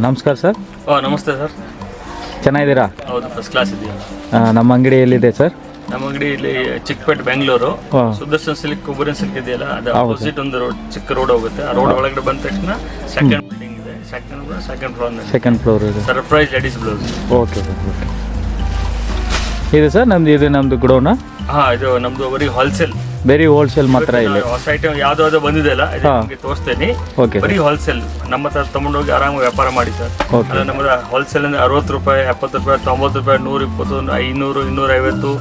ನಮಸ್ಕಾರ ಸರ್. ನಮಸ್ತೆ ಸರ್. ಚೆನ್ನಾಗಿದ್ದೀರಾ? ಹೌದು, ಫಸ್ಟ್ ಕ್ಲಾಸ್ ಇದೆಯಾ? ನಮ್ಮ ಅಂಗಡಿ ಎಲ್ಲಿದೆ ಸರ್? ನಮ್ಮ ಅಂಗಡಿ ಇಲ್ಲಿ ಚಿಕ್ಕಪೇಟೆ, ಬೆಂಗಳೂರು. ಸುದರ್ಶನ್ ಸಿಲ್ಕ್, ಕುಬರಿನ್ ಸಿಲ್ಕ್ ಇದೆಯಲ್ಲ, ಅದು ಆಪೋಸಿಟ್ ಒಂದು ರೋಡ್, ಚಿಕ್ಕ ರೋಡ್ ಹೋಗುತ್ತೆ. ಆ ರೋಡ್ ಒಳಗಡೆ ಬಂದ ತಕ್ಷಣ ಸೆಕೆಂಡ್ ಬಿಲ್ಡಿಂಗ್ ಇದೆ. ಸೆಕೆಂಡ್ ಫ್ಲೋರ್ ಇದೆ. Surprise ladies blouse. Okay sir, okay. ಇದು ಸರ್ ನಮ್ದು ಗುಡೋನ? ಇದು ನಮ್ದು ಬರೀ ಹೋಲ್ಸೇಲ್, ಬರೀ ಹೋಲ್ಸೇಲ್ ಮಾತ್ರ ಇಲ್ಲ. ಹೊಸ ಐಟಮ್ ಯಾವ್ದು ಬಂದಿದೆ ಅಲ್ಲ, ನಿಮಗೆ ತೋರಿಸ್ತೇನೆ. ಬರೀ ಹೋಲ್ಸೇಲ್ ನಮ್ಮ ಹತ್ರ ತಗೊಂಡೋಗಿ ಆರಾಮಾಗಿ ವ್ಯಾಪಾರ ಮಾಡಿ ಸರ್. ನಮ್ಮದು ಹೋಲ್ಸೇಲ್ ಅಂದ್ರೆ 60 ರೂಪಾಯಿ, 70 ರೂಪಾಯಿ, 90 ರೂಪಾಯಿ, 120, 500, 250,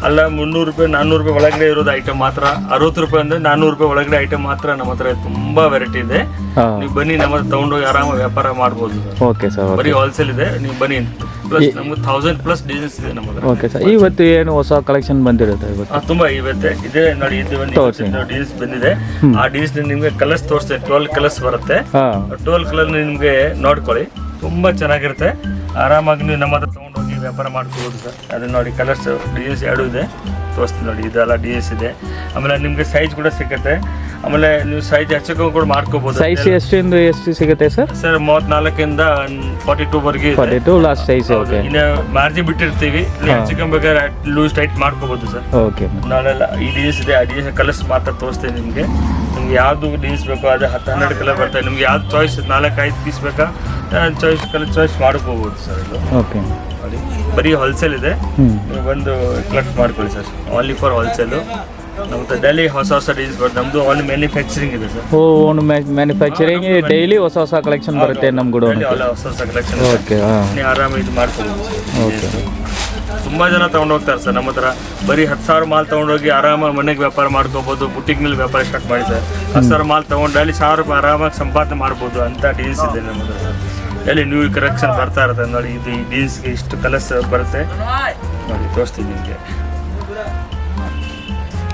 ಅಲ್ಲ 300 ರೂಪಾಯಿ, 400 ರೂಪಾಯಿ ಒಳಗಡೆ ಇರೋದು ಐಟಮ್ ಮಾತ್ರ. 60 ರೂಪಾಯಿ ಅಂದ್ರೆ 400 ರೂಪಾಯಿ ಒಳಗಡೆ ಐಟಮ್ ಮಾತ್ರ ನಮ್ಮ ಹತ್ರ ತುಂಬಾ ವೆರೈಟಿ ಇದೆ. ನೀವು ಬನ್ನಿ, ನಮ್ಮ ಹತ್ರ ತಗೊಂಡೋಗಿ ಆರಾಮಾಗಿ ವ್ಯಾಪಾರ ಮಾಡ್ಬೋದು. ಓಕೆ ಸರ್, ಬರೀ ಹೋಲ್ಸೇಲ್ ಇದೆ, ನೀವು ಬನ್ನಿ. ಪ್ಲಸ್ ನಮ್ಗೆ 1000+ ಡಿಸೈನ್ಸ್ ಇದೆ ನಮ್ಮ ಹತ್ರ. Okay sir. ಇವತ್ತು ಏನು ಹೊಸ ಕಲೆಕ್ಷನ್ ಬಂದಿರುತ್ತೆ ಇವತ್ತು? ತುಂಬಾ ಇವತ್ತೆ ಇದೆ ನೋಡಿ. ಇದು ಒಂದು ಡಿಸೈನ್ಸ್ ಬಂದಿದೆ. ಆ ಡಿಸೈನ್ ನಿಮ್ಗೆ ಕಲರ್ಸ್ ತೋರಿಸ್ತೇನೆ. 12 ಕಲರ್ಸ್ ಬರುತ್ತೆ. 12 ಕಲರ್ ನಿಮ್ಗೆ ನೋಡ್ಕೊಳ್ಳಿ, ತುಂಬಾ ಚೆನ್ನಾಗಿರುತ್ತೆ. ಆರಾಮಾಗಿ ನೀವು ನಮ್ಮ ಹತ್ರ ತಗೊಂಡೋಗಿ ವ್ಯಾಪಾರ ಮಾಡ್ಕೋಬಹುದು ಸರ್. ಅದನ್ನ ನೋಡಿ, ಕಲರ್ಸ್ ಡಿಸೈನ್ಸ್ 2 ಇದೆ, ತೋರಿಸ್ತೀನಿ ನೋಡಿ. ಇದೆಲ್ಲ ಡಿಸೈನ್ಸ್ ಇದೆ. ಆಮೇಲೆ ನಿಮ್ಗೆ ಸೈಜ್ ಕೂಡ ಸಿಗುತ್ತೆ. ಆಮೇಲೆ ನೀವು ಸೈಜ್ ಹೆಚ್ಚು ಕೂಡ ಮಾಡ್ಕೋಬಹುದು. ಸೈಜ್ ಎಷ್ಟಿಂದ ಎಷ್ಟು ಸಿಗುತ್ತೆ ಸರ್? ಸರ್ 34 ಇಂದ 42 ವರೆಗೆ 42 ಲಾಸ್ಟ್ ಸೈಜ್. ಓಕೆ. ಇನ್ನು ಮಾರ್ಜಿನ್ ಬಿಟ್ಟಿರ್ತೀವಿ, ಹೆಚ್ಚು ಬೇಕಾದ್ರೆ ಲೂಸ್ ಟೈಟ್ ಮಾಡ್ಕೋಬಹುದು ಸರ್. ಓಕೆ. ನಾಳೆಲ್ಲ ಈ ಡಿಸೈನ್ಸ್ ಇದೆ. ಆ ಡಿಸೈನ್ ಕಲರ್ಸ್ ಮಾತ್ರ ತೋರಿಸ್ತೇನೆ ನಿಮಗೆ. ನಿಮ್ಗೆ ಯಾವ್ದು ಡಿಸೈನ್ಸ್ ಬೇಕೋ ಅದು 10-12 ಕಲರ್ ಬರ್ತದೆ. ನಿಮ್ಗೆ ಯಾವ್ದು ಚಾಯ್ಸ್ 4-5 ಪೀಸ್ ಬೇಕಾ ಚಾಯ್ಸ್ ಮಾಡ್ಕೋಬಹುದು ಸರ್. ಇದು ಓಕೆ. ನೋಡಿ, ಬರೀ ಹೋಲ್ಸೇಲ್ ಇದೆ. ನೀವು ಬಂದು ಕಲೆಕ್ಟ್ ಮಾಡ್ಕೊಳ್ಳಿ ಸರ್. Only for wholesale. ನಮ್ದು ಡೈಲಿ ಹೊಸ ಡಿಸೈನ್ಸ್ ಬರುತ್ತೆ. ನಮ್ದು ಓನ್ಲಿ ಮ್ಯಾನುಫ್ಯಾಕ್ಚರಿಂಗ್ ಇದೆ ಸರ್. ಓನ್ ಮ್ಯಾನುಫ್ಯಾಕ್ಚರಿಂಗ್, ಡೈಲಿ ಹೊಸ ಕಲೆಕ್ಷನ್ ಬರುತ್ತೆ ನಮ್ಮ ಗುಡೋನ್. ಹೊಸ ಕಲೆಕ್ಷನ್. ಓಕೆ. ನೀವು ಆರಾಮಾಗಿ ಇದು ಮಾಡ್ಕೋಬಹುದು. ಓಕೆ. ತುಂಬಾ ಜನ ತಗೊಂಡು ಹೋಗ್ತಾರೆ ಸರ್ ನಮ್ಮ ಹತ್ರ. ಬರೀ 10,000 ಮಾಲ್ ತಗೊಂಡೋಗಿ ಆರಾಮಾಗಿ ಮನೆಗೆ ವ್ಯಾಪಾರ ಮಾಡ್ಕೋಬಹುದು. ಬುಟಿಕ್ ಮೇಲೆ ವ್ಯಾಪಾರ ಸ್ಟಾರ್ಟ್ ಮಾಡಿ ಸರ್. 10,000 ಮಾಲ್ ತಗೊಂಡು ಡೈಲಿ 1,000 ರೂಪಾಯಿ ಆರಾಮಾಗಿ ಸಂಪಾದನೆ ಮಾಡ್ಬೋದು ಅಂತ ಡಿಸೈನ್ಸ್ ಇದೆ ನಮ್ಮ ಹತ್ರ. ಡೈಲಿ ನ್ಯೂ ಕಲೆಕ್ಷನ್ ಬರ್ತಾ ಇರುತ್ತೆ ನೋಡಿ. ಇದು ಈ ಡಿಸೈನ್ಸ್ಗೆ ಇಷ್ಟು ಕಲರ್ಸ್ ಬರುತ್ತೆ ನೋಡಿ, ತೋರಿಸ್ತೀನಿ ನಿಮಗೆ.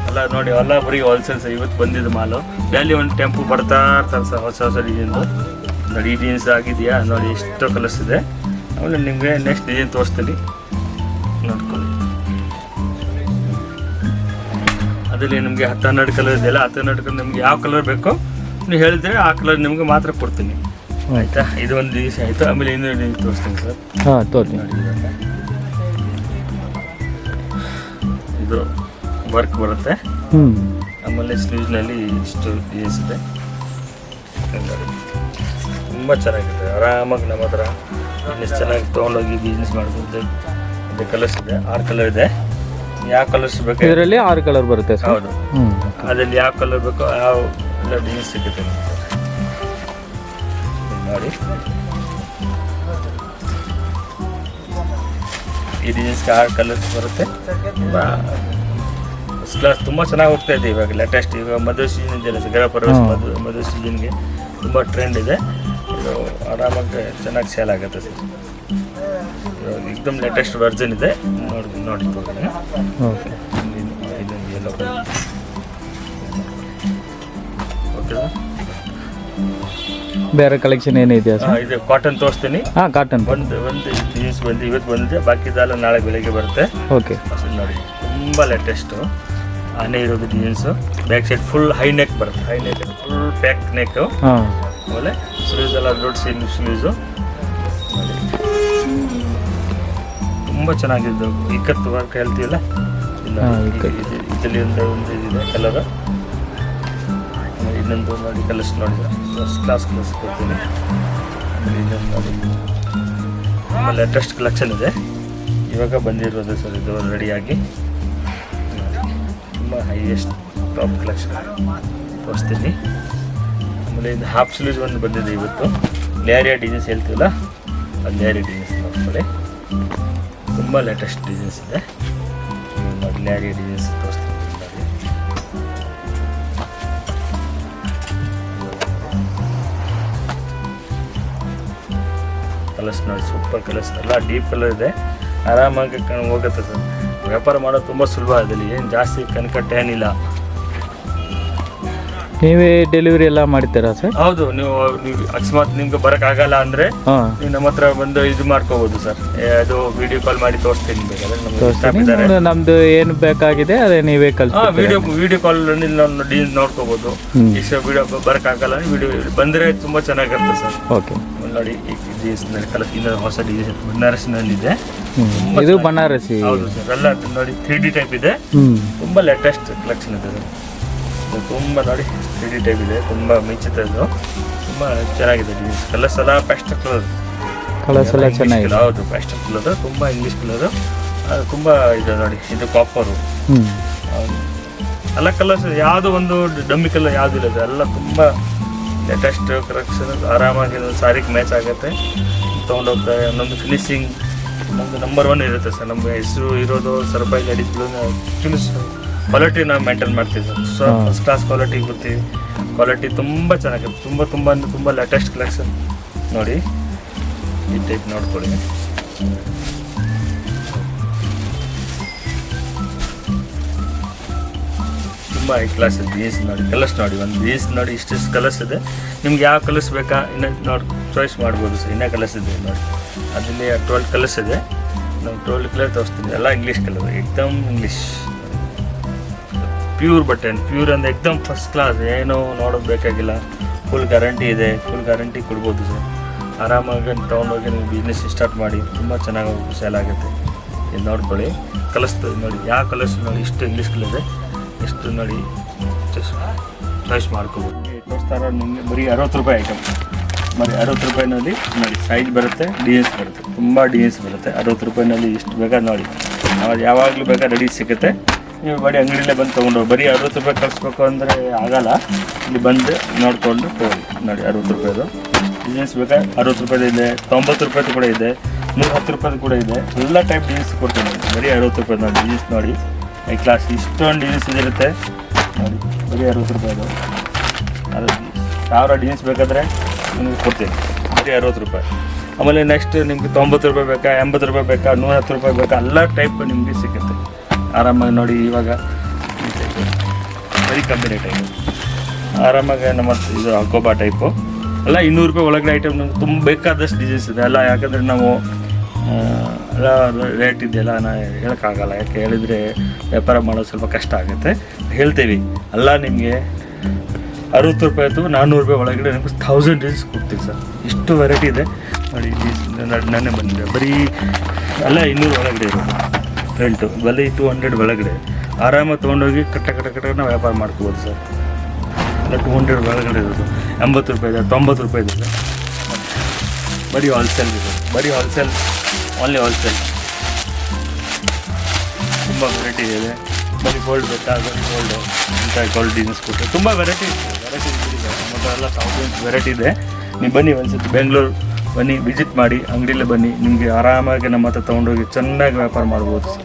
ಅಲ್ಲ ನೋಡಿ, ಎಲ್ಲ ಬರೀ ಹೋಲ್ಸೇಲ್ ಸರ್. ಇವತ್ತು ಬಂದಿದ್ದು ಮಾಲು. ಡೈಲಿ ಒಂದು ಟೆಂಪು ಬರ್ತಾ ಇರ್ತಾರೆ ಸರ್, ಹೊಸ ಡಿಸೈನ್ದು ನೋಡಿ. ಈ ಡಿಸೈನ್ಸ್ ಆಗಿದೆಯಾ ನೋಡಿ, ಎಷ್ಟು ಕಲರ್ಸ್ ಇದೆ. ಆಮೇಲೆ ನಿಮಗೆ ನೆಕ್ಸ್ಟ್ ಡಿಸೈನ್ ತೋರಿಸ್ತೀನಿ, ನೋಡ್ಕೊಳ್ಳಿ. ಅದರಲ್ಲಿ ನಿಮಗೆ 10-12 ಕಲರ್ ಇದೆಯಲ್ಲ, 10-12 ಕಲರ್ ನಿಮ್ಗೆ ಯಾವ ಕಲರ್ ಬೇಕೋ ನೀವು ಹೇಳಿದ್ರೆ ಆ ಕಲರ್ ನಿಮಗೆ ಮಾತ್ರ ಕೊಡ್ತೀನಿ, ಆಯಿತಾ? ಇದು ಒಂದು ಡಿಸೈನ್ ಆಯಿತು. ಆಮೇಲೆ ಇನ್ನೊಂದು ಡಿಸೈನ್ ತೋರಿಸ್ತೀನಿ ಸರ್. ತೋರಿಸಿ ನೋಡಿ. ಇದು ವರ್ಕ್ ಬರುತ್ತೆ. ಆಮೇಲೆ ಸ್ಲೀವ್ಸ್ನಲ್ಲಿ ಇಷ್ಟು ಡಿಸೈನ್ಸ್ ಇದೆ. ತುಂಬ ಚೆನ್ನಾಗಿದೆ. ಆರಾಮಾಗಿ ನಮ್ಮ ಹತ್ರ ಬಿಸ್ನೆಸ್ ಚೆನ್ನಾಗಿ ತೊಗೊಂಡೋಗಿ ಬಿಸ್ನೆಸ್ ಮಾಡ್ಬೋದು. ಇದು ಕಲರ್ಸ್ ಇದೆ, 6 ಕಲರ್ ಇದೆ. ಯಾವ ಕಲರ್ಸ್ ಬೇಕು ಇದರಲ್ಲಿ 6 ಕಲರ್ ಬರುತ್ತೆ ಸರ್. ಹೌದು. ಅದರಲ್ಲಿ ಯಾವ ಕಲರ್ ಬೇಕೋ ಯಾವ ಎಲ್ಲ ಡಿಸೈನ್ಸ್ ಸಿಗುತ್ತೆ ನೋಡಿ. ಈ ಡಿಸೈನ್ಸ್ಗೆ 6 ಕಲರ್ಸ್ ಬರುತ್ತೆ. ಫಸ್ಟ್ ಕ್ಲಾಸ್, ತುಂಬ ಚೆನ್ನಾಗಿ ಹೋಗ್ತಾ ಇದೆ ಇವಾಗ. ಲೇಟೆಸ್ಟ್ ಇವಾಗ ಮದುವೆ ಸೀಸನ್ ಇದೆಯಲ್ಲ ಸರ್, ಗೃಹ ಪ್ರವೇಶ ಮದುವೆ ಸೀಸನ್ಗೆ ತುಂಬ ಟ್ರೆಂಡ್ ಇದೆ. ಇದು ಆರಾಮಾಗಿ ಚೆನ್ನಾಗಿ ಸೇಲ್ ಆಗುತ್ತೆ ಸರ್. एकदम लेटेस्ट वर्जन ಇದೆ ನೋಡಿ ಓಕೆ. ಇದು ಯೆಲ್ಲೋ ಕಲರ್. Okay sir. ಬೇರೆ ಕಲೆಕ್ಷನ್ ಏನಿದೆಯಾ ಸರ್? ಇದು ಕಾಟನ್ ತೋರಿಸ್ತೀನಿ. ಕಾಟನ್ ಒಂದು ಜೀನ್ಸ್ ಬಂದು ಇವತ್ತು ಬಂದಿದೆ, ಬಾಕಿದೆಲ್ಲ ನಾಳೆ ಬೆಳಗ್ಗೆ ಬರುತ್ತೆ. ಓಕೆ ನೋಡಿ, ತುಂಬ ಲೇಟೆಸ್ಟು ಆನೆ ಇರೋದು designs. Back side full high neck ಬರುತ್ತೆ. High neck full pack neck. ಆಮೇಲೆ ಸ್ಲೀವ್ಸ್ ಎಲ್ಲ ದೊಡ್ಡ ಸ್ಲೀವ್ಸು. ತುಂಬ ಚೆನ್ನಾಗಿದ್ದು ಇಕ್ಕತ್ತು ವರ್ಕ್ ಹೇಳ್ತೀವಲ್ಲ, ಇದರಲ್ಲಿ ಒಂದು ಇದೆ ಕಲರ್. ಇನ್ನೊಂದು ನೋಡಿ ಕಲರ್ಸ್ ನೋಡಿದ್ರೆ ಫಸ್ಟ್ ಕ್ಲಾಸ್ ಕಲರ್ಸ್ ಕೊಡ್ತೀನಿ. ಇನ್ನೊಂದು ನೋಡಿ, ತುಂಬ ಲೇಟೆಸ್ಟ್ ಕಲೆಕ್ಷನ್ ಇದೆ, ಇವಾಗ ಬಂದಿರೋದು ಸರ್. ಇದು ರೆಡಿಯಾಗಿ ತುಂಬ ಹೈಯೆಸ್ಟ್ ಟಾಪ್ ಕಲೆಕ್ಷನ್ ತೋರಿಸ್ತೀನಿ. ಆಮೇಲೆ ಇದು ಹಾಫ್ ಸ್ಲೀವ್ಸ್ ಒಂದು ಬಂದಿದೆ ಇವತ್ತು. ಲ್ಯಾರಿಯಾ ಡಿಸೈನ್ಸ್ ಹೇಳ್ತೀವಲ್ಲ, ಅದು ಲ್ಯಾರಿಯಾ ಡಿಸೈನ್ಸ್ ನೋಡ್ಕೊಳ್ಳಿ. ತುಂಬ ಲೇಟೆಸ್ಟ್ ಡಿಸೈನ್ಸ್ ಇದೆ ನೋಡಿ. ಲ್ಯಾರಿಯಾ ಡಿಸೈನ್ಸ್ ತೋರಿಸ್ತೀನಿ. ಕಲರ್ಸ್ ನೋಡಿ, ಸೂಪರ್ ಕಲರ್ಸ್ ಎಲ್ಲ ಡೀಪ್ ಕಲರ್ ಇದೆ. ಆರಾಮಾಗಿ ಹೋಗುತ್ತೆ ಸರ್. ವ್ಯಾಪಾರ ಮಾಡೋದು ತುಂಬ ಸುಲಭ. ಅದರಲ್ಲಿ ಏನು ಜಾಸ್ತಿ ಕನ್ಕಟ್ಟು ಏನಿಲ್ಲ. ನೀವೇ ಡೆಲಿವರಿ ಎಲ್ಲ ಮಾಡ್ತೀರಾ ಸರ್? ಹೌದು, ನೀವು ಅಕಸ್ಮಾತ್ ನಿಮ್ಗೆ ಬರೋಕ್ಕಾಗಲ್ಲ ಅಂದರೆ ಹಾಂ, ನೀವು ನಮ್ಮ ಹತ್ರ ಬಂದು ಇದು ಮಾಡ್ಕೋಬೋದು ಸರ್. ಅದು ವಿಡಿಯೋ ಕಾಲ್ ಮಾಡಿ ತೋರಿಸ್ತೀನಿ ಬೇಕಾದ್ರೆ. ನಮ್ದು ಏನು ಬೇಕಾಗಿದೆ ಅದೇ ನೀವೇ ಕಳಿಸಿ. ವಿಡಿಯೋ ಕಾಲ್ ನಾವು ಡೀಲ್ ನೋಡ್ಕೋಬೋದು. ಇಷ್ಟು ವಿಡಿಯೋ ಬರೋಕ್ಕಾಗಲ್ಲ, ವಿಡಿಯೋ ಬಂದರೆ ತುಂಬ ಚೆನ್ನಾಗಿರುತ್ತೆ ಸರ್. ಓಕೆ, ನೋಡಿ ಈ ಜೀನ್ಸ್ನಲ್ಲಿ ಕಲರ್ ಇನ್ನೊಂದು ಹೊಸ ಡಿಸೈನ್ ಬನಾರಸ್ನಲ್ಲಿದೆ. ಇದು ಬನಾರಸಿ. ಹೌದು ಸರ್, ಎಲ್ಲ ನೋಡಿ 3D ಟೈಪ್ ಇದೆ. ತುಂಬ ಲೇಟೆಸ್ಟ್ ಕಲೆಕ್ಷನ್ ಇದೆ ಸರ್. ತುಂಬ ನೋಡಿ 3D ಟೈಪ್ ಇದೆ, ತುಂಬ ಮಿಂಚುತ್ತೆ ಇದು. ತುಂಬ ಚೆನ್ನಾಗಿದೆ ಜೀನ್ಸ್. ಕಲರ್ಸ್ ಎಲ್ಲ ಪೆಸ್ಟಲ್ ಕಲರ್ಸ್ ಎಲ್ಲ ಚೆನ್ನಾಗಿದೆ. ಹೌದು, ಪೆಸ್ಟಲ್ ಕಲರ್, ತುಂಬ ಇಂಗ್ಲೀಷ್ ಕಲರು, ತುಂಬ ಇದೆ ನೋಡಿ. ಇದು ಕಾಪರು ಎಲ್ಲ ಕಲರ್ಸ್, ಯಾವುದು ಒಂದು ಡಮ್ಮಿ ಕಲರ್ ಯಾವುದಿಲ್ಲ, ಎಲ್ಲ ತುಂಬ ಲೇಟೆಸ್ಟ್ ಕಲೆಕ್ಷನ್. ಆರಾಮಾಗಿ ಸಾರಿಗೆ ಮ್ಯಾಚ್ ಆಗುತ್ತೆ, ತೊಗೊಂಡೋಗ್ತಾರೆ. ಒಂದೊಂದು ಫಿನಿಶಿಂಗ್ ನಮ್ಮದು ನಂಬರ್ 1 ಇರುತ್ತೆ ಸರ್. ನಮ್ಮ ಹೆಸರು ಇರೋದು ಸರ್ಬಾಯಿ ಲೇಡೀಸ್ ಬ್ಲೂ. ಆ್ಯಕ್ಚುಲಿ ಕ್ವಾಲಿಟಿ ನಾವು ಮೇಂಟೈನ್ ಮಾಡ್ತೀವಿ sir. So first class quality ಕೊಡ್ತೀವಿ. ಕ್ವಾಲಿಟಿ ತುಂಬ ಚೆನ್ನಾಗಿದೆ, ತುಂಬ ಲೇಟೆಸ್ಟ್ ಕಲೆಕ್ಷನ್. ನೋಡಿ ಈ ಟೈಪ್ ನೋಡ್ಕೊಳ್ಳಿ. ತುಂಬ ಹೈ ಕ್ಲಾಸ್ ಇದೆ ಜೀನ್ಸ್. ನೋಡಿ ಕಲರ್ಸ್ ನೋಡಿ, ಒಂದು ಜೀನ್ಸ್ ನೋಡಿ ಇಷ್ಟು ಕಲರ್ಸ್ ಇದೆ. ನಿಮ್ಗೆ ಯಾವ ಕಲರ್ಸ್ ಬೇಕಾ ಇನ್ನೂ ನೋಡಿ ಚಾಯ್ಸ್ ಮಾಡ್ಬೋದು ಸರ್. ಇನ್ನೂ ಕಲರ್ಸ್ ಇದೆ ನೋಡಿ, ಅದರಲ್ಲಿ 12 ಕಲರ್ಸ್ ಇದೆ. ನಾವು 12 ಕಲರ್ ತೋರಿಸ್ತೀನಿ, ಎಲ್ಲ ಇಂಗ್ಲೀಷ್ ಕಲರ್, ಎಕ್ದಮ್ ಇಂಗ್ಲೀಷ್ ಪ್ಯೂರ್ ಬಟ್ಟೆ. ಪ್ಯೂರ್ ಅಂದರೆ ಎಕ್ದಮ್ ಫಸ್ಟ್ ಕ್ಲಾಸ್, ಏನೂ ನೋಡೋದು ಬೇಕಾಗಿಲ್ಲ. ಫುಲ್ ಗ್ಯಾರಂಟಿ ಇದೆ, ಫುಲ್ ಗ್ಯಾರಂಟಿ ಕೊಡ್ಬೋದು ಸರ್. ಆರಾಮಾಗಿ ತೊಗೊಂಡೋಗಿ ನೀವು ಬಿಸ್ನೆಸ್ ಸ್ಟಾರ್ಟ್ ಮಾಡಿ, ತುಂಬ ಚೆನ್ನಾಗಿ ಸೇಲ್ ಆಗುತ್ತೆ. ಇದು ನೋಡ್ಕೊಳ್ಳಿ, ಕಲರ್ಸ್ ನೋಡಿ, ಯಾವ ಕಲರ್ಸ್ ನೋಡಿ ಇಷ್ಟು ಇಂಗ್ಲೀಷ್ ಕಲರ್ ಇದೆ. ಎಷ್ಟು ನೋಡಿ ಚಾಯ್ಸ್ ಮಾಡ್ಕೋಬೋದು. ತೋರಿಸ್ತಾ ಇರೋ ನಿಮಗೆ ಬರೀ 60 ರೂಪಾಯಿ ಐಟಮ್. ಬರೀ 60 ರೂಪಾಯಿನಲ್ಲಿ ನೋಡಿ ಸೈಜ್ ಬರುತ್ತೆ, ಡಿಸೈನ್ಸ್ ಬರುತ್ತೆ, ತುಂಬ ಡಿಸೈನ್ಸ್ ಬರುತ್ತೆ. 60 ರೂಪಾಯಿನಲ್ಲಿ ಇಷ್ಟು ಬೇಕಾದ್ರೆ ನೋಡಿ, ನಾವು ಯಾವಾಗಲೂ ಬೇಕಾದ್ರೆ ರೆಡಿ ಸಿಗುತ್ತೆ. ನೀವು ಬರೀ ಅಂಗಡಿಯಲ್ಲೇ ಬಂದು ತೊಗೊಂಡು ಬರೀ 60 ರೂಪಾಯಿ ಕಳಿಸ್ಬೇಕು ಅಂದರೆ ಆಗಲ್ಲ. ಇಲ್ಲಿ ಬಂದು ನೋಡಿಕೊಂಡು ತೊಗೊಳ್ಳಿ. ನೋಡಿ 60 ರೂಪಾಯಿದು ಡಿಸೈನ್ಸ್ ಬೇಕಾದ್ರೆ 60 ರೂಪಾಯಿದು ಇದೆ, 90 ರೂಪಾಯಿದು ಕೂಡ ಇದೆ, 110 ರೂಪಾಯಿದು ಕೂಡ ಇದೆ. ಎಲ್ಲ ಟೈಪ್ ಡಿಸೈನ್ಸ್ ಕೊಡ್ತೀನಿ. ಬರೀ 60 ರೂಪಾಯಿ ನೋಡಿ ಡಿಸೈನ್ಸ್ ನೋಡಿ, ಹೈ ಕ್ಲಾಸ್ ಇಷ್ಟೊಂದು ಡಿಸೈನ್ಸ್ ಇರುತ್ತೆ ನೋಡಿ. ಬರೀ 60 ರೂಪಾಯಿದು 1000 ಡಿಸೈನ್ಸ್ ಬೇಕಾದರೆ ನಿಮಗೆ ಕೊಡ್ತೀನಿ, ಬರೀ 60 ರೂಪಾಯಿ. ಆಮೇಲೆ ನೆಕ್ಸ್ಟ್ ನಿಮಗೆ 90 ರೂಪಾಯಿ ಬೇಕಾ, 80 ರೂಪಾಯಿ ಬೇಕಾ, 110 ರೂಪಾಯಿ ಬೇಕಾ, ಎಲ್ಲ ಟೈಪ್ ನಿಮಗೆ ಸಿಗುತ್ತೆ ಆರಾಮಾಗಿ. ನೋಡಿ ಇವಾಗ ಬರೀ ಕಮ್ಮಿ ರೇಟ್ ಆಯಿತು. ಆರಾಮಾಗಿ ನಮ್ಮ ಇದು ಅಕೋಬಾ ಟೈಪು ಎಲ್ಲ 200 ರೂಪಾಯಿ ಒಳಗಡೆ ಐಟಮ್. ನಮ್ಗೆ ತುಂಬ ಬೇಕಾದಷ್ಟು ಡಿಸೈನ್ಸ್ ಇದೆ ಎಲ್ಲ. ಯಾಕಂದರೆ ನಾವು ಎಲ್ಲ ರೇಟ್ ಇದೆಯಲ್ಲ ನಾನು ಹೇಳೋಕ್ಕಾಗಲ್ಲ. ಯಾಕೆ ಹೇಳಿದರೆ ವ್ಯಾಪಾರ ಮಾಡೋದು ಸ್ವಲ್ಪ ಕಷ್ಟ ಆಗುತ್ತೆ. ಹೇಳ್ತೀವಿ ಎಲ್ಲ ನಿಮಗೆ 60 ರೂಪಾಯಿ ಅಥವಾ 400 ರೂಪಾಯಿ ಒಳಗಡೆ ನಿಮಗೆ 1000 ಡಿಸೈನ್ಸ್ ಕೊಡ್ತೀವಿ ಸರ್. ಇಷ್ಟು ವೆರೈಟಿ ಇದೆ ನೋಡಿ. ನಾನೇ ಬಂದಿದೆ ಬರೀ ಎಲ್ಲ 200 ಒಳಗಡೆ ಇರೋದು ಫ್ರಂಟು, ಬರೀ 200 ಒಳಗಡೆ ಆರಾಮಾಗಿ ತೊಗೊಂಡೋಗಿ ಕಟ್ಟ ನಾವು ವ್ಯಾಪಾರ ಮಾಡ್ಕೋಬೋದು ಸರ್. ಎಲ್ಲ 200 ಒಳಗಡೆ ಇರೋದು 80 ರೂಪಾಯಿ ಇದೆ, 90 ರೂಪಾಯಿ ಇದೆ. ಬರೀ ಹೋಲ್ಸೇಲ್ ಇದೆ, ಬರೀ ಹೋಲ್ಸೇಲ್, ಓನ್ಲಿ ಹೋಲ್ಸೇಲ್. ತುಂಬ ವೆರೈಟಿ ಇದೆ. ಬರೀ ಗೋಲ್ಡ್ ಬೇಕಾ, ಗೋಲ್ಡು ಇಂಥ ಗೋಲ್ಡ್ ಡಿಸೈನ್ಸ್ ಕೊಟ್ಟು ತುಂಬ ವೆರೈಟಿ ಇದೆ. ನಮ್ಮ ಹತ್ರ ಎಲ್ಲ 1000 ವೆರೈಟಿ ಇದೆ. ನೀವು ಬನ್ನಿ ಒಂದ್ಸತಿ ಬೆಂಗಳೂರು ಬನ್ನಿ, ವಿಸಿಟ್ ಮಾಡಿ, ಅಂಗಡಿಯಲ್ಲೇ ಬನ್ನಿ. ನಿಮಗೆ ಆರಾಮಾಗಿ ನಮ್ಮ ಹತ್ರ ತೊಗೊಂಡೋಗಿ ಚೆನ್ನಾಗಿ ವ್ಯಾಪಾರ ಮಾಡ್ಬೋದು ಸರ್.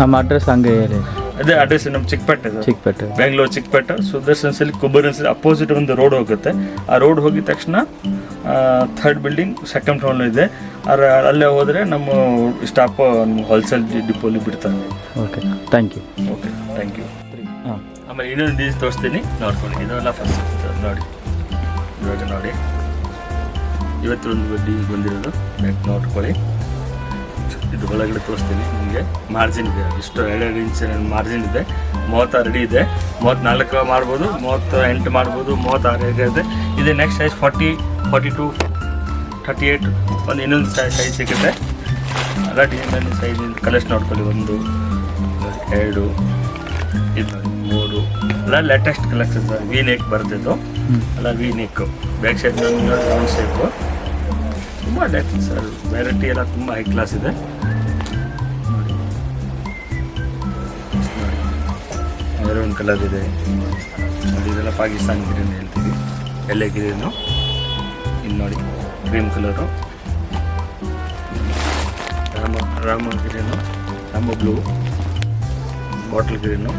ನಮ್ಮ ಅಡ್ರೆಸ್ ಹಂಗೆ ಹೇಳಿ. ಅದೇ ಅಡ್ರೆಸ್ ನಮ್ಮ ಚಿಕ್ಕಪೇಟೆ ಸರ್, ಚಿಕ್ಕಪೇಟೆ, ಬೆಂಗಳೂರು ಚಿಕ್ಕಪೇಟೆ. ಸುದರ್ಶನ್ ಸಿಲ್ಕ್ ಕೊಬ್ಬರಿ ಅಪೋಸಿಟ್ ಒಂದು ರೋಡ್ ಹೋಗುತ್ತೆ. ಆ ರೋಡ್ ಹೋಗಿದ ತಕ್ಷಣ 3rd ಬಿಲ್ಡಿಂಗ್ 2nd ಫ್ಲೋರ್ ಇದೆ. ಅಲ್ಲೇ ಹೋದರೆ ನಮ್ಮ ಸ್ಟಾಪ್ ಹೋಲ್ಸೇಲ್ ಡಿಪೋಲಿ ಬಿಡ್ತಾರೆ. Okay, thank you. Okay, thank you. ಹಾಂ, ಆಮೇಲೆ ಇನ್ನೊಂದು ಡಿಸೈನ್ ತೋರಿಸ್ತೀನಿ, ನೋಡ್ಕೊಳ್ಳಿ. ಇದೆಲ್ಲ ಫಸ್ಟ್ ನೋಡಿ, ಇವಾಗ ನೋಡಿ ಇವತ್ತು ಒಂದು ಡಿಸೈನ್ ಬಂದಿರೋದು, ನೋಡ್ಕೊಳ್ಳಿ. ಇದು ಒಳಗಡೆ ತೋರಿಸ್ತೀನಿ ನಿಮಗೆ. ಮಾರ್ಜಿನ್ ಇದೆ, ಇಷ್ಟು 2 ಇಂಚ್ ಮಾರ್ಜಿನ್ ಇದೆ. 36 ಅಡಿ ಇದೆ, 34 ಮಾಡ್ಬೋದು, 38 ಮಾಡ್ಬೋದು, 36 ಇದೆ. ಇದು ನೆಕ್ಸ್ಟ್ ಸೈಜ್ 40, 42, 38 ಒಂದು ಇನ್ನೊಂದು ಸೈಜ್ ಸಿಗುತ್ತೆ. ಎಲ್ಲ ಡಿಸೈನಲ್ಲಿ ಸೈಜ್ ಕಲೆಕ್ಷನ್ ನೋಡ್ಕೊಳ್ಳಿ. 1, 2, ಇದು 3 ಎಲ್ಲ latest collection sir. V neck ಬರ್ತಿದ್ದು ಎಲ್ಲ V neck, back side round shape. ತುಂಬ ಲೇಟೆಸ್ಟ್ ಸರ್. ವೆರೈಟಿ ಎಲ್ಲ ತುಂಬ ಹೈ ಕ್ಲಾಸ್ ಇದೆ ನೋಡಿ. ಮೆರೂನ್ ಕಲರ್ ಇದೆ ನೋಡಿ. ಇದೆಲ್ಲ ಪಾಕಿಸ್ತಾನಿ ಗ್ರೀನ್ ಹೇಳ್ತೀವಿ, ಎಲ್ಲೆ ಗ್ರೀನು. ಇನ್ನು ನೋಡಿ cream colour, Rama green, Rama blue, bottle green,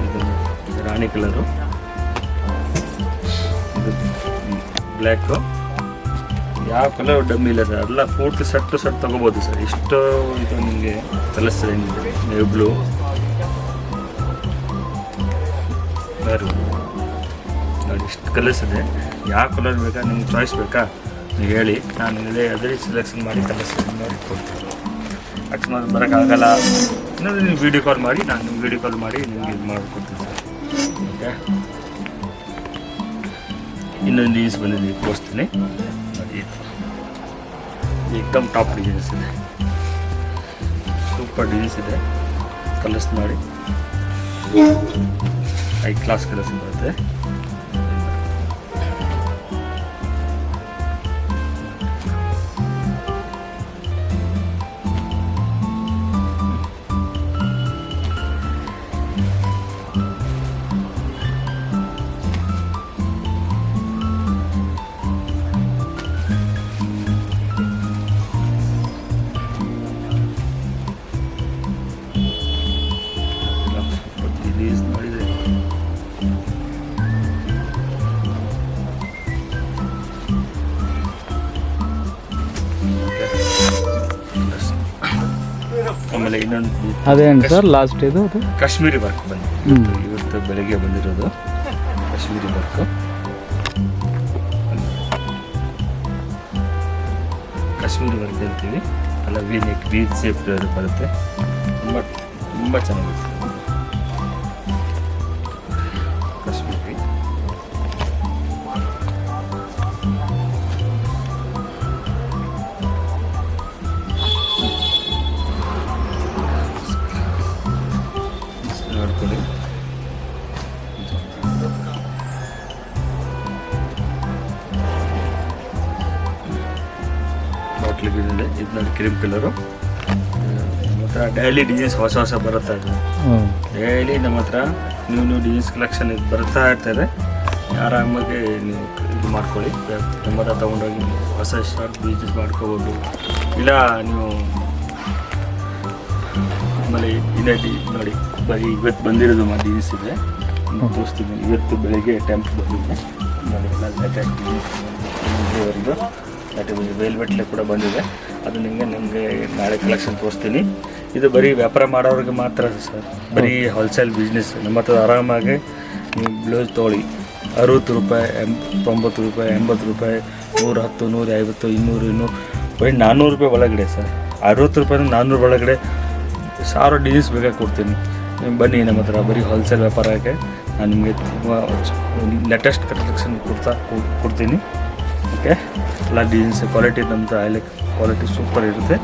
ಇದು ರಾಣಿ ಕಲರು, ಇದು ಬ್ಲ್ಯಾಕು. ಯಾವ ಕಲರ್ ಡಮ್ಮಿ ಇಲ್ಲ ಸರ್. ಎಲ್ಲ ಪೂರ್ತಿ ಸೆಟ್ ತೊಗೋಬೋದು ಸರ್. ಇಷ್ಟು ಇದು ನಿಮಗೆ ಕಲರ್ಸ್ ಏನಿದೆ, ನೇವ್ ಬ್ಲೂ, ಮೆರೂನ್ ನೋಡಿ, ಇಷ್ಟು ಕಲರ್ಸ್ ಇದೆ. ಯಾವ ಕಲರ್ ಬೇಕಾ ನಿಮ್ಗೆ ಚಾಯ್ಸ್ ಬೇಕಾ ನೀವು ಹೇಳಿ, ನಾನು ಅದೇ ಸೆಲೆಕ್ಷನ್ ಮಾಡಿ ಕಲರ್ಸ್ ನೋಡಿ ಕೊಡ್ತೀನಿ. ಅಕಸ್ಮಾತ್ ಬರೋಕ್ಕಾಗಲ್ಲ ಅಂದರೆ ನೀವು ವೀಡಿಯೋ ಕಾಲ್ ಮಾಡಿ, ನಾನು ನಿಮ್ಗೆ ವೀಡಿಯೋ ಕಾಲ್ ಮಾಡಿ ನಿಮ್ಗೆ ಇದು ಮಾಡಿಕೊಡ್ತೀನಿ ಸರ್. ಓಕೆ, ಇನ್ನೊಂದು ಜೀನ್ಸ್ ಬಂದಿದೆ ತೋರಿಸ್ತೀನಿ ನೋಡಿ. ಏಕದಮ್ ಟಾಪ್ ಡಿಸೈನ್ಸ್ ಇದೆ, ಸೂಪರ್ ಡಿಸೈನ್ಸ್ ಇದೆ. ಕಲರ್ಸ್ ನೋಡಿ, ಹೈ ಕ್ಲಾಸ್ ಕಲರ್ಸ್ ಬರುತ್ತೆ. ನೋಡಿದ್ರೆ ಆಮೇಲೆ ಇನ್ನೊಂದು ಅದೇನು ಸರ್ ಲಾಸ್ಟ್ ಇದು ಅದು ಕಾಶ್ಮೀರಿ ವರ್ಕ್ ಬಂದು ಇವತ್ತು ಬೆಳಗ್ಗೆ ಬಂದಿರೋದು ಕಾಶ್ಮೀರಿ ವರ್ಕು. ಕಾಶ್ಮೀರಿ ವರ್ಕ್ ಹೇಳ್ತೀವಿ ಅಲ್ಲ, ವಿ ಶೇಪ್ ಬರುತ್ತೆ. ತುಂಬ ಚೆನ್ನಾಗಿರುತ್ತೆ ಕಾಶ್ಮೀರಿ. ನೋಡ್ಕೊಳ್ಳಿ, ಬಾಟ್ಲಿಗೆ ಇದೆ. ಇದು ನೋಡಿ ಕ್ರೀಮ್ ಕಲರು. ನಮ್ಮ ಹತ್ರ ಡೈಲಿ ಡಿಸೈನ್ಸ್ ಹೊಸ ಬರುತ್ತಾ ಇದೆ. ಡೈಲಿ ನಮ್ಮ ಹತ್ರ ನ್ಯೂ ಡಿಸೈನ್ಸ್ ಕಲೆಕ್ಷನ್ ಇದು ಬರ್ತಾ ಇರ್ತದೆ. ಆರಾಮಾಗಿ ನೀವು ಇದು ಮಾಡ್ಕೊಳ್ಳಿ, ನಮ್ಮ ಹತ್ರ ತೊಗೊಂಡೋಗಿ ಹೊಸ ಶಾರ್ಟ್ ಬಿಸ್ನೆಸ್ ಮಾಡ್ಕೋಬೋದು. ಇಲ್ಲ ನೀವು ಆಮೇಲೆ ಇನ್ನೊಂದು ನೋಡಿ, ಬರೀ ಇವತ್ತು ಬಂದಿರೋದು ಡಿಸೈನ್ಸ್ ಇದೆ, ತೋರಿಸ್ತೀನಿ. ಇವತ್ತು ಬೆಳಿಗ್ಗೆ ಟೆಂಪ್ ಬಂದಿದೆ ನೋಡಿ, ಎಲ್ಲ ಲೇಟೆಸ್ಟ್ ಡಿಸೈನ್ಸ್ವರೆಗೂ ವೇಲ್ವೆಟ್ಲೆ ಕೂಡ ಬಂದಿದೆ. ಅದು ನಿಮಗೆ ನಾಳೆ ಕಲೆಕ್ಷನ್ ತೋರಿಸ್ತೀನಿ. ಇದು ಬರೀ ವ್ಯಾಪಾರ ಮಾಡೋರಿಗೆ ಮಾತ್ರ ಸರ್, ಬರೀ ಹೋಲ್ಸೇಲ್ ಬಿಸ್ನೆಸ್. ನಮ್ಮ ಹತ್ರ ಆರಾಮಾಗಿ ನೀವು ಬ್ಲೌಸ್ ತೊಗೊಳ್ಳಿ, 60 ರೂಪಾಯಿ, 90 ರೂಪಾಯಿ, 80 ರೂಪಾಯಿ, 110, 150, 200, ಬರೀ 400 ರೂಪಾಯಿ ಒಳಗಡೆ ಸರ್. 60 ರೂಪಾಯಿಂದ 400 ಒಳಗಡೆ 1000 ಡಿಸೈನ್ಸ್ ಬೇಕಾಗಿ ಕೊಡ್ತೀನಿ. ನೀವು ಬನ್ನಿ ನಮ್ಮ ಹತ್ರ, ಬರೀ ಹೋಲ್ಸೇಲ್ ವ್ಯಾಪಾರಕ್ಕೆ ನಾನು ನಿಮಗೆ ತುಂಬ ಲೇಟೆಸ್ಟ್ ಕಲೆಕ್ಷನ್ ಕೊಡ್ತೀನಿ. ಓಕೆ, ಎಲ್ಲ ಡಿಸೈನ್ಸ್ ಕ್ವಾಲಿಟಿ ನಮ್ಮದು ಹೈಲೈಟ್ ಕ್ವಾಲಿಟಿ ಸೂಪರ್ ಇರುತ್ತೆ.